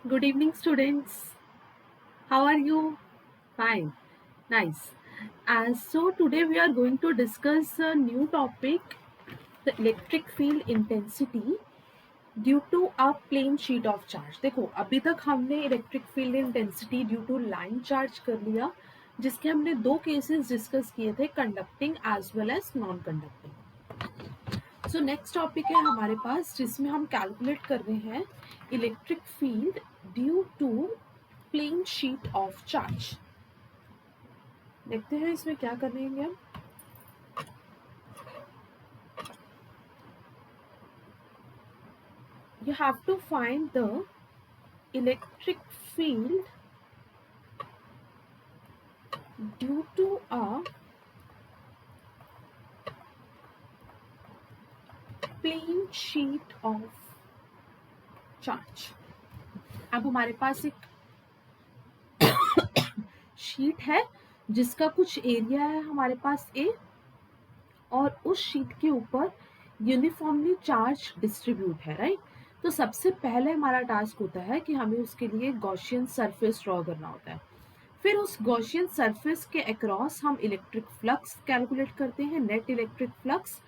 Good evening, students. How are you? Fine. Nice. So, today we are going to discuss a new topic, the electric field intensity due to a plane sheet of charge. देखो, अभी तक हमने electric field intensity due to line charge कर लिया, जिसके हमने दो cases discuss किए थे, conducting as well as non conducting. So next topic है हमारे पास, जिसमें हम कैलकुलेट कर रहे हैं electric field due to plane sheet of charge. देखते हैं इसमें क्या करेंगे हम। You have to find the electric field due to a plane sheet of charge. अब हमारे पास एक शीट है जिसका कुछ एरिया है हमारे पास ए, और उस शीट के ऊपर यूनिफॉर्मली चार्ज डिस्ट्रीब्यूट है, राइट। तो सबसे पहले हमारा टास्क होता है कि हमें उसके लिए गॉसियन सरफेस ड्रॉ करना होता है। फिर उस गॉसियन सरफेस के अक्रॉस हम इलेक्ट्रिक फ्लक्स कैलकुलेट करते हैं, net electric flux.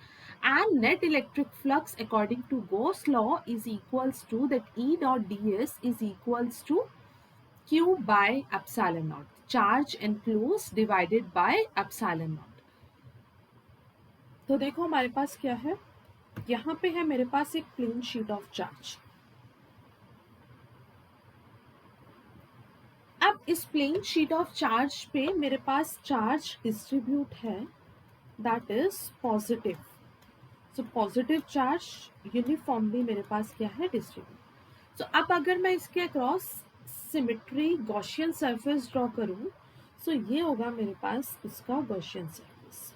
And net electric flux according to Gauss law is equals to that E dot ds is equals to Q by epsilon naught, charge enclosed divided by epsilon naught। तो देखो हमारे पास क्या है, यहाँ पे है मेरे पास एक प्लेन शीट ऑफ चार्ज। अब इस प्लेन शीट ऑफ चार्ज पे मेरे पास चार्ज डिस्ट्रीब्यूट है, that is positive. So positive charge uniformly मेरे पास क्या है, डिस्ट्रीब्यूट। सो अब अगर मैं इसके across symmetry Gaussian surface draw करूं, सो ये होगा मेरे पास इसका गॉसियन सरफेस।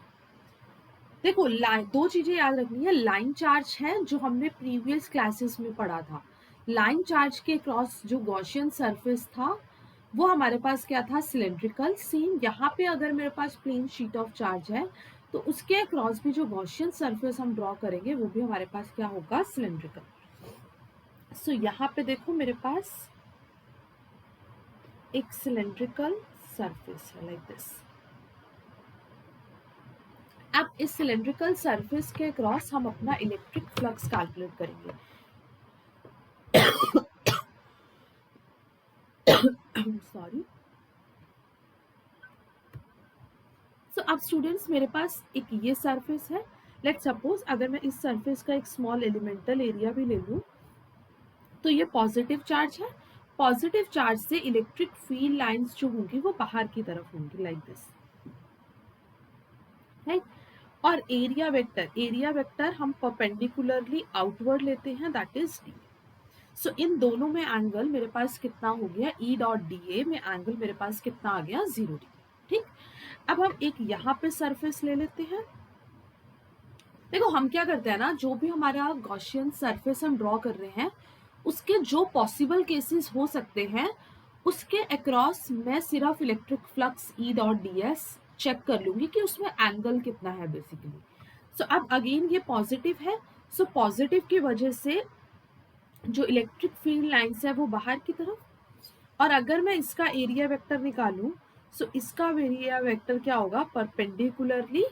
देखो, दो चीजें याद रखनी है। लाइन चार्ज है जो हमने प्रीवियस क्लासेस में पढ़ा था। लाइन चार्ज के क्रॉस जो गॉसियन सरफेस था वो हमारे पास क्या था, सिलेंड्रिकल। सेम यहाँ पे अगर मेरे पास प्लेन शीट ऑफ चार्ज है तो उसके अक्रॉस भी जो गॉसियन सरफेस हम ड्रॉ करेंगे वो भी हमारे पास क्या होगा, सिलेंड्रिकल। सो यहाँ पे देखो मेरे पास एक सिलेंड्रिकल सरफेस है, लाइक दिस। अब इस सिलेंड्रिकल सरफेस के क्रॉस हम अपना इलेक्ट्रिक फ्लक्स कैलकुलेट करेंगे। सॉरी। सो अब स्टूडेंट्स, मेरे पास एक ये सरफेस है। लेट सपोज अगर मैं इस सरफेस का एक स्मॉल एलिमेंटल एरिया भी ले लूं, तो ये पॉजिटिव चार्ज है। पॉजिटिव चार्ज से इलेक्ट्रिक फील्ड लाइंस जो होंगी वो बाहर की तरफ होंगी, लाइक दिस, राइट। और एरिया वेक्टर हम परपेंडिकुलरली आउटवर्ड लेते हैं, दैट इज डी। सो इन दोनों में एंगल मेरे पास कितना हो गया, ई डॉट डी ए में एंगल मेरे पास कितना आ गया, 0 डिग्री। ठीक। अब हम एक यहाँ पे सरफेस ले लेते हैं। देखो हम क्या करते हैं ना, जो भी हमारा गॉसियन सरफेस हम ड्रॉ कर रहे हैं उसके जो पॉसिबल केसेस हो सकते हैं उसके अक्रॉस मैं सिर्फ electric flux E dot d S check कर लूंगी कि उसमें एंगल कितना है बेसिकली। सो अब अगेन ये पॉजिटिव है, सो पॉजिटिव की वजह से जो इलेक्ट्रिक फील्ड लाइंस है वो बाहर की तरफ। और अगर मैं इसका एरिया वेक्टर निकालूं, सो इसका एरिया वेक्टर क्या होगा, परपेंडिकुलरली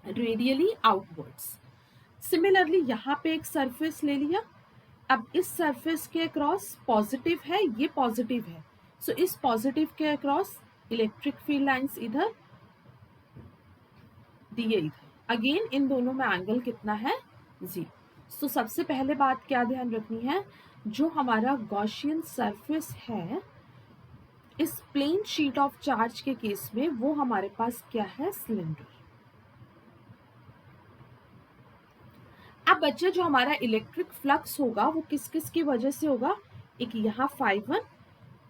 रेडियली आउटवर्ड्स। सिमिलरली यहाँ पे एक सरफेस ले लिया। अब इस सरफेस के अक्रॉस पॉजिटिव है, ये पॉजिटिव है, सो इस पॉजिटिव के अक्रॉस इलेक्ट्रिक फील्ड लाइंस इधर दिए इधर। अगेन इन दोनों में एंगल कितना है, 0। सो सबसे पहले बात क्या ध्यान रखनी है, जो हमारा गॉसियन सरफेस है इस प्लेन शीट ऑफ चार्ज के केस में वो हमारे पास क्या है, सिलेंडर। अब बच्चे जो हमारा इलेक्ट्रिक फ्लक्स होगा वो किस किस की वजह से होगा, एक यहाँ φ1,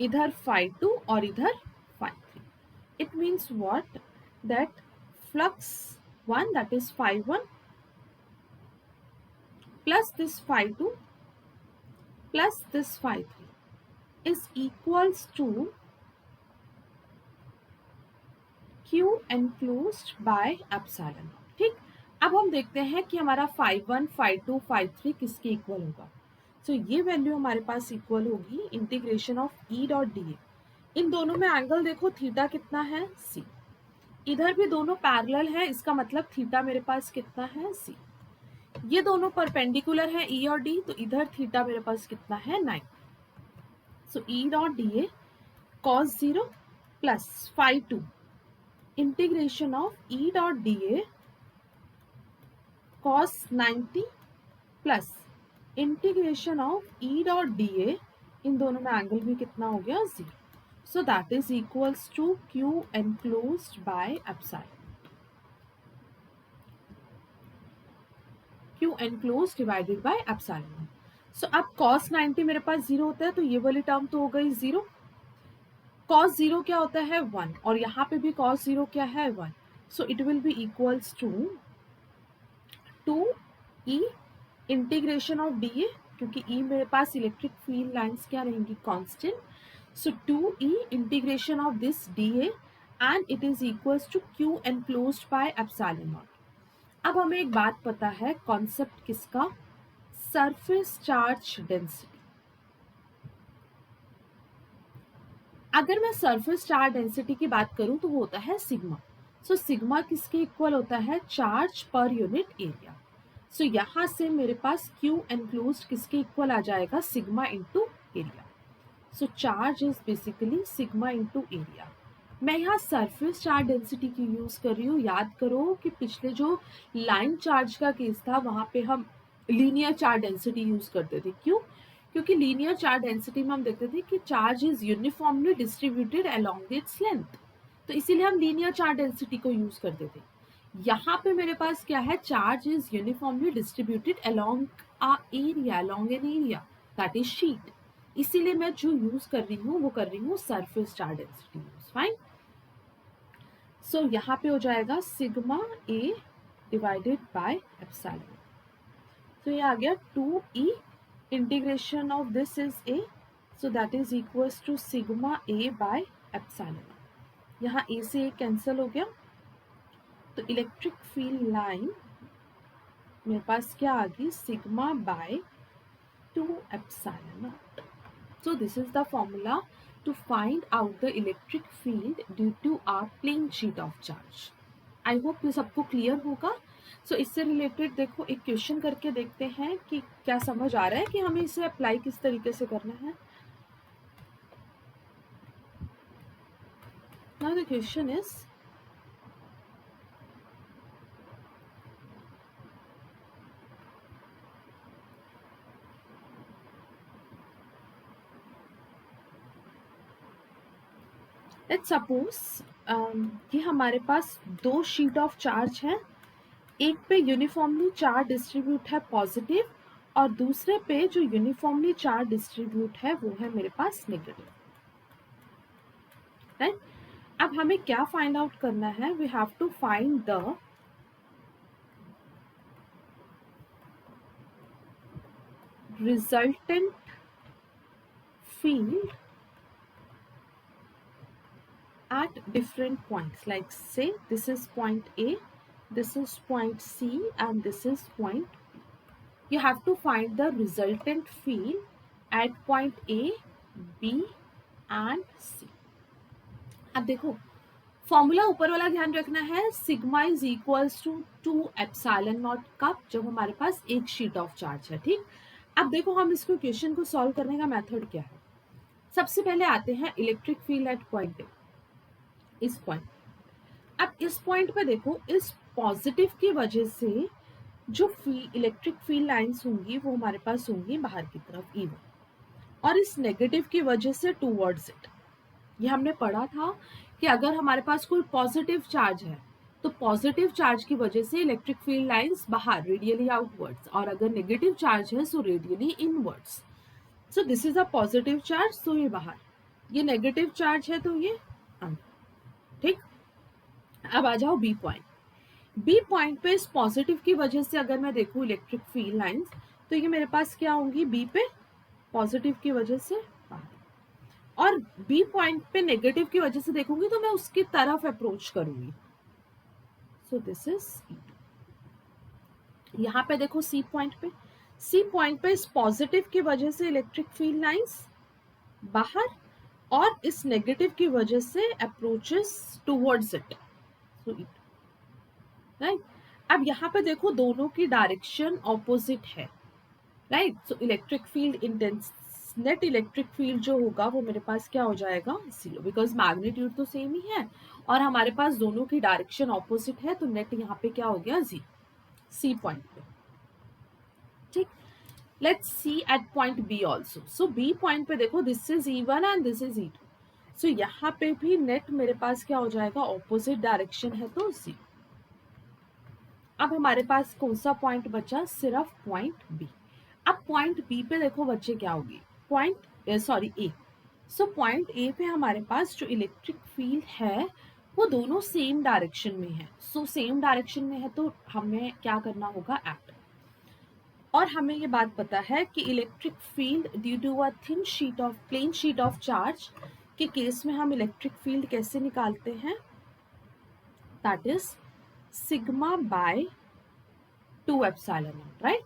इधर φ2 और इधर φ3। It means what, that flux 1 that is φ1 plus this φ2 plus this φ3 is equals to Q enclosed by epsilon। ठीक। अब हम देखते हैं कि हमारा φ1 φ2 φ3 किसके इक्वल होगा। सो ये वैल्यू हमारे पास इक्वल होगी integration of E dot D A. इन दोनों में एंगल देखो, थीटा कितना है, सी। इधर भी दोनों पैरेलल है, इसका मतलब थीटा मेरे पास कितना है, सी। ये दोनों परपेंडिकुलर है ई और डी, तो इधर थीटा मेरे पास कितना है, 9। So E dot D A cos 0 plus phi 2 integration of E dot D A cos 90 plus integration of E dot D A, इन दोनों में एंगल भी कितना हो गया, 0। So that is equals to Q enclosed by epsilon, Q enclosed divided by epsilon. So अब cos 90 मेरे पास 0 होता है, तो ये वाली टर्म तो हो गई 0। cos 0 क्या होता है, 1, और यहाँ पे भी cos 0 क्या है, 1। So it will be equals to 2e integration of d A, क्योंकि ई मेरे पास इलेक्ट्रिक फील्ड लाइंस क्या रहेंगी, constant. So 2e integration of this d A and it is equals to Q enclosed by epsilon naught. अब हमें एक बात पता है, कॉन्सेप्ट किसका, सरफेस चार्ज डेंसिटी। अगर मैं सरफेस चार्ज डेंसिटी की बात करूं तो वो होता है सिग्मा। सो सिग्मा किसके इक्वल होता है, चार्ज पर यूनिट एरिया। सो यहां से मेरे पास क्यू एनक्लोज्ड किसके इक्वल आ जाएगा, sigma into area. So charge is basically sigma into area. मैं यहाँ सरफेस चार्ज डेंसिटी की यूज कर रही हूँ। याद करो कि पिछले जो लाइन चार्ज का केस था वहां पे हम लीनियर चार्ज डेंसिटी यूज करते थे। क्यों, क्योंकि लीनियर चार्ज डेंसिटी में हम देखते थे कि charge is uniformly distributed along its length, तो इसीलिए हम लीनियर चार्ज डेंसिटी को यूज करते थे। यहाँ पे मेरे पास क्या है, charge is uniformly distributed along a area, along an area that is sheet. इसीलिए मैं जो यूज कर रही हूँ वो कर रही हूँ surface charge density use. Fine. So यहाँ पे हो जाएगा sigma A divided by epsilon. तो ये आ गया 2e integration of this is a, so that is equals to sigma a by epsilon। यहाँ a से a कैंसिल हो गया, तो इलेक्ट्रिक फील्ड लाइन मेरे पास क्या आ गई, sigma by 2 epsilon. So this is the formula to find out the electric field due to a plane sheet of charge। I hope ये सबको क्लियर होगा। सो इससे रिलेटेड देखो एक क्वेश्चन करके देखते हैं कि क्या समझ आ रहा है कि हमें इसे अप्लाई किस तरीके से करना है। Now the question is, let's suppose कि हमारे पास दो शीट ऑफ चार्ज हैं, एक पे यूनिफॉर्मली चार्ज डिस्ट्रीब्यूट है पॉजिटिव, और दूसरे पे जो यूनिफॉर्मली चार्ज डिस्ट्रीब्यूट है वो है मेरे पास नेगेटिव। राइट। अब हमें क्या फाइंड आउट करना है, we have to find the resultant field at different points, like say this is point A, this is point C, and this is point B. You have to find the resultant field at point A, B and C। अब देखो formula ऊपर वाला ध्यान रखना है, sigma is equals to 2 epsilon naught कप, जब हमारे पास एक शीट ऑफ चार्ज है। ठीक। अब देखो हम इसको क्वेश्चन को सॉल्व करने का मेथड क्या है। सबसे पहले आते हैं electric field at point A, इस पॉइंट। अब इस पॉइंट पे देखो, इस पॉजिटिव की वजह से जो इलेक्ट्रिक फील्ड लाइंस होंगी वो हमारे पास होंगी बाहर की तरफ E1, और इस नेगेटिव की वजह से टूवर्ड्स इट। ये हमने पढ़ा था कि अगर हमारे पास कोई पॉजिटिव चार्ज है तो पॉजिटिव चार्ज की वजह से इलेक्ट्रिक फील्ड लाइंस बाहर रेडियली आउटवर्ड्स, और अगर नेगेटिव चार्ज है so radially inwards. So this is a positive charge, तो ये बाहर, ये नेगेटिव चार्ज है तो ये अंदर। ठीक। अब आ जाओ बी पॉइंट। बी पॉइंट पे इस पॉजिटिव की वजह से अगर मैं देखूं इलेक्ट्रिक फील्ड लाइंस, तो ये मेरे पास क्या होंगी, बी पे पॉजिटिव की वजह से बाहर, और बी पॉइंट पे नेगेटिव की वजह से देखूंगी तो मैं उसकी तरफ अप्रोच करूंगी। सो दिस इज E2। यहाँ पे देखो सी पॉइंट पे, सी पॉइंट पे इस पॉजिटिव की वजह से इलेक्ट्रिक फील्ड लाइंस बाहर, और इस नेगेटिव की वजह से अप्रोचेस टुवर्ड्स इट, राइट। अब यहाँ पे देखो दोनों की डायरेक्शन ऑपोजिट है, right. So electric field intense, net electric field जो होगा वो मेरे पास क्या हो जाएगा, जीरो, बिकॉज मैग्नीट्यूड तो सेम ही है और हमारे पास दोनों की डायरेक्शन ऑपोजिट है, तो नेट यहाँ पे क्या हो गया, जीरो, सी पॉइंट पे, ठीक। Let's see at point B also. So B point पे देखो this is E1 and this is E2, so यहाँ पे भी नेट मेरे पास क्या हो जाएगा, ऑपोजिट डायरेक्शन है तो जीरो। अब हमारे पास कौन सा पॉइंट बचा, सिर्फ पॉइंट बी। अब पॉइंट बी पे देखो बच्चे क्या होगी, point sorry A. So point A पे हमारे पास जो इलेक्ट्रिक फील्ड है वो दोनों सेम डायरेक्शन में है। सो सेम डायरेक्शन में है तो हमें क्या करना होगा, एक्ट। और हमें ये बात पता है कि electric field due to a thin sheet of plane sheet of charge के केस में हम इलेक्ट्रिक फील्ड कैसे निकालते हैं, that is sigma by 2 epsilon not, right.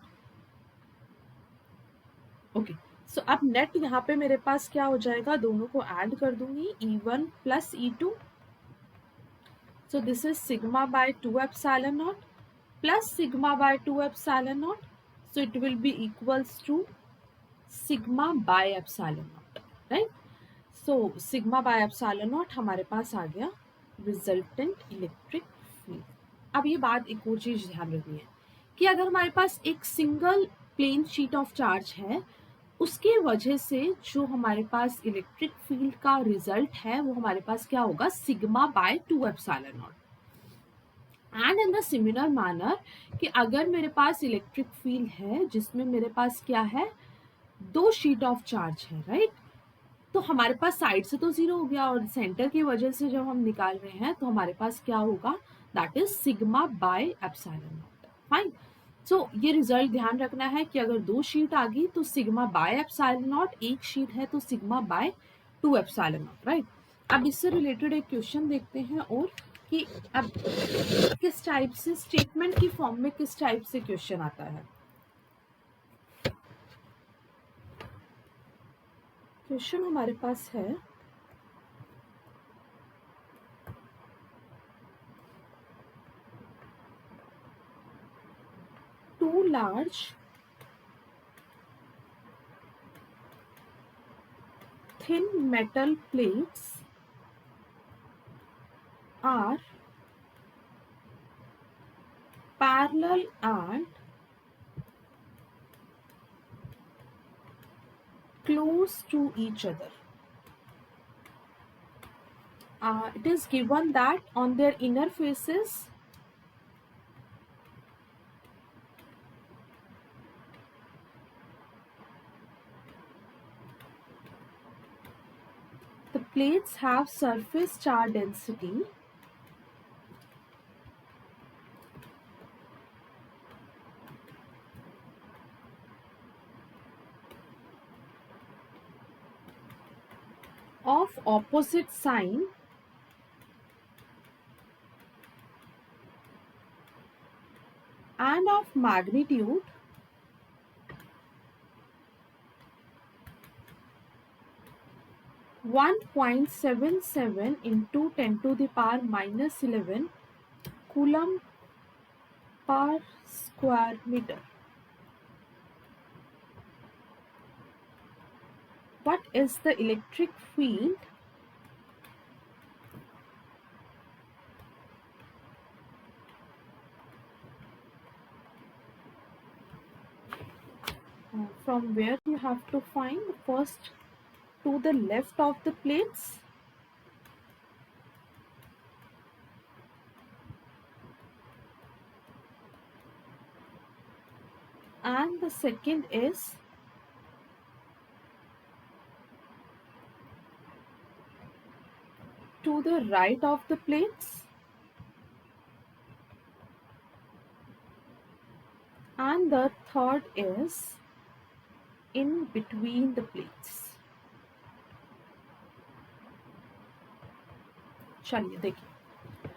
Okay, so अब नेट यहाँ पे मेरे पास क्या हो जाएगा, दोनों को ऐड कर दूंगी, E1 plus E2, so this is sigma by 2 epsilon naught plus sigma by 2 epsilon naught, so it will be equals to sigma by epsilon not, right. So sigma by epsilon naught हमारे पास आ गया resultant electric field. अब ये बात एक और चीज ध्यान रखनी है कि अगर हमारे पास एक single plane sheet of charge है, उसकी वजह से जो हमारे पास इलेक्ट्रिक फील्ड का रिजल्ट है वो हमारे पास क्या होगा, sigma by 2 epsilon naught. And in the similar manner कि अगर मेरे पास इलेक्ट्रिक फील्ड है जिसमें मेरे पास क्या है, दो शीट ऑफ चार्ज है, राइट। तो हमारे पास साइड से तो जीरो हो गया और सेंटर की वजह से जब हम निकाल रहे हैं तो हमारे पास क्या होगा, that is sigma by epsilon not, fine. So ये रिजल्ट ध्यान रखना है कि अगर दो शीट आ गई तो सिग्मा बाय एप्सिलॉन नॉट, एक शीट है तो sigma by 2 epsilon not, right. अब इससे रिलेटेड एक क्वेश्चन देखते हैं और कि अब किस टाइप से स्टेटमेंट की फॉर्म में किस टाइप से क्वेश्चन आता है। क्वेश्चन हमारे पास है, two large thin metal plates are parallel and close to each other. It is given that on their inner faces the plates have surface charge density of opposite sign and of magnitude 1.77 into 10 to the power minus 11 coulomb per square meter. What is the electric field from where you have to find first to the left of the plates and the second is to the right of the plates and the third is in between the plates. चलिए देखिए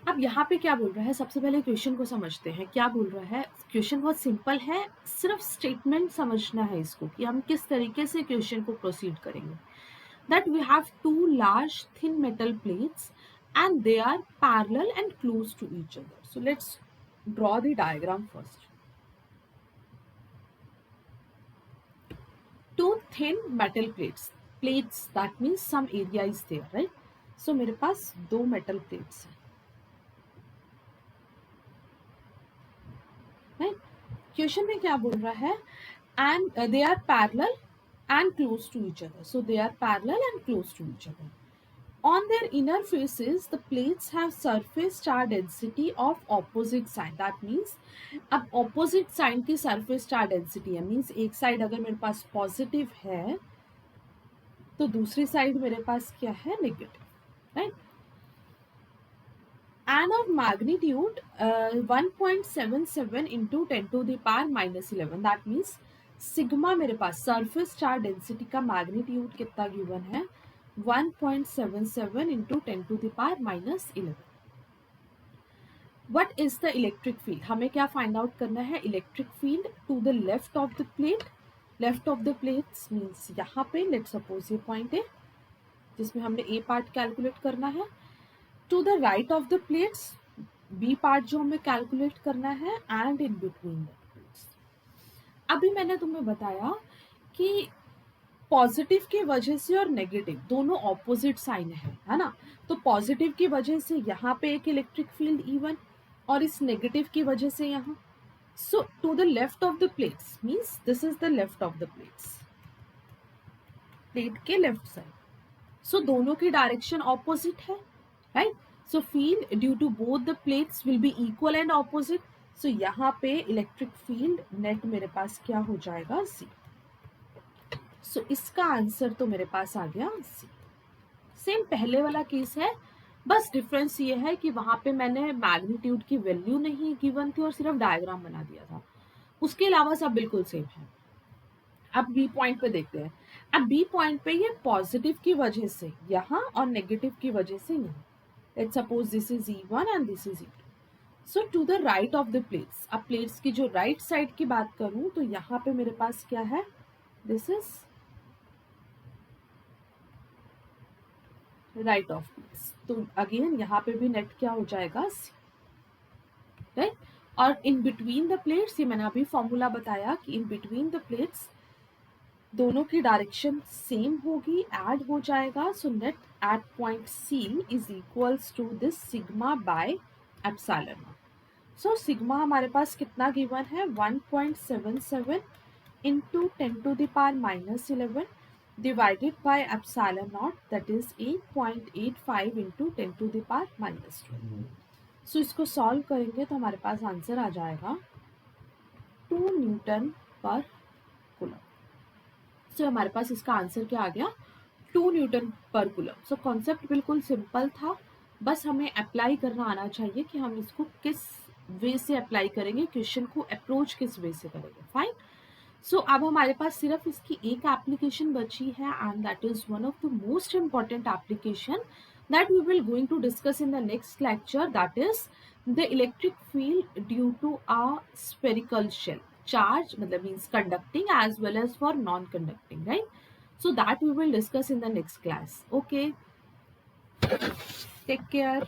अब यहाँ पे क्या बोल रहा है, सबसे पहले क्वेश्चन को समझते हैं। क्या बोल रहा है, क्वेश्चन बहुत सिंपल है, सिर्फ स्टेटमेंट समझना है इसको कि हम किस तरीके से क्वेश्चन को प्रोसीड करेंगे. That we have two large thin metal plates and they are parallel and close to each other. So let's draw the diagram first. Two thin metal plates that means some area is there, right? So मेरे पास दो metal plates हैं, right? Question में क्या बोल रहा है, and they are parallel and close to each other. So they are parallel and close to each other. On their inner faces, the plates have surface charge density of opposite sign. That means अब opposite sign की surface charge density है, means एक side अगर मेरे पास positive है तो दूसरी side मेरे पास क्या है, negative, right? And of magnitude 1.77 into 10 to the power minus 11. That means sigma मेरे पास surface charge density का magnitude कितना given है, 1.77 into 10 to the power minus 11. What is the electric field? हमें क्या find out करना है, electric field to the left of the plate. Left of the plates means यहाँ पे let's suppose ये point है जिसमें हमने A part calculate करना है. To the right of the plates, B part जो हमें calculate करना है, and in between the plates. अभी मैंने तुम्हें बताया कि पॉजिटिव की वजह से और नेगेटिव दोनों ऑपोजिट साइन है ना. तो पॉजिटिव की वजह से यहाँ पे एक इलेक्ट्रिक फील्ड E1 और इस नेगेटिव की वजह से यहाँ. So to the left of the plates means this is the left of the plates, plate के लेफ्ट साइड. सो दोनों की डायरेक्शन ऑपोजिट है, right? So field due to both the plates will be equal and opposite. So यहाँ पे electric field net मेरे पास क्या हो जाएगा, C. सो इसका आंसर तो मेरे पास आ गया C. सेम पहले वाला केस है, बस डिफरेंस ये है कि वहां पे मैंने मैग्नीट्यूड की वैल्यू नहीं गिवन थी और सिर्फ डायग्राम बना दिया था. उसके अलावा सब बिल्कुल सेम है. अब बी पॉइंट पे देखते हैं. अब बी पॉइंट पे ये पॉजिटिव की वजह से यहाँ और नेगेटिव की वजह से यहाँ. Let's suppose this is E1 and this is E2. So to the right of the plates, अब प्लेट्स की जो राइट साइड की बात करूं तो यहाँ पे मेरे पास क्या है, this is right of plates. तो अगेन यहाँ पे भी नेट क्या हो जाएगा, C, राइट? और इन बिटवीन द प्लेट्स, ये मैंने अभी फॉर्मूला बताया कि इन बिटवीन द प्लेट्स दोनों की डायरेक्शन सेम होगी, ऐड हो जाएगा. So net at point C is equals to this sigma by epsilon. So sigma हमारे पास कितना गिवन है, 1.77 into 10 to the power minus 11 divided by epsilon naught, that is 8.85 into 10 to the power minus 12. सो इसको solve करेंगे तो हमारे पास answer आ जाएगा 2 Newton पर कूलम. सो हमारे पास इसका आंसर क्या आ गया, 2 न्यूटन पर कूलम. सो कॉन्सेप्ट बिल्कुल सिंपल था, बस हमें अप्लाई करना आना चाहिए कि हम इसको किस वे से अप्लाई करेंगे, क्वेश्चन को अप्रोच किस वे से करेंगे. फाइन. सो अब हमारे पास सिर्फ इसकी एक एप्लीकेशन बची है, and that is one of the most important application that we will going to discuss in the next lecture, that is the electric field due to a spherical shell. Charge matlab means conducting as well as for non conducting, right? So that we will discuss in the next class. Okay, take care.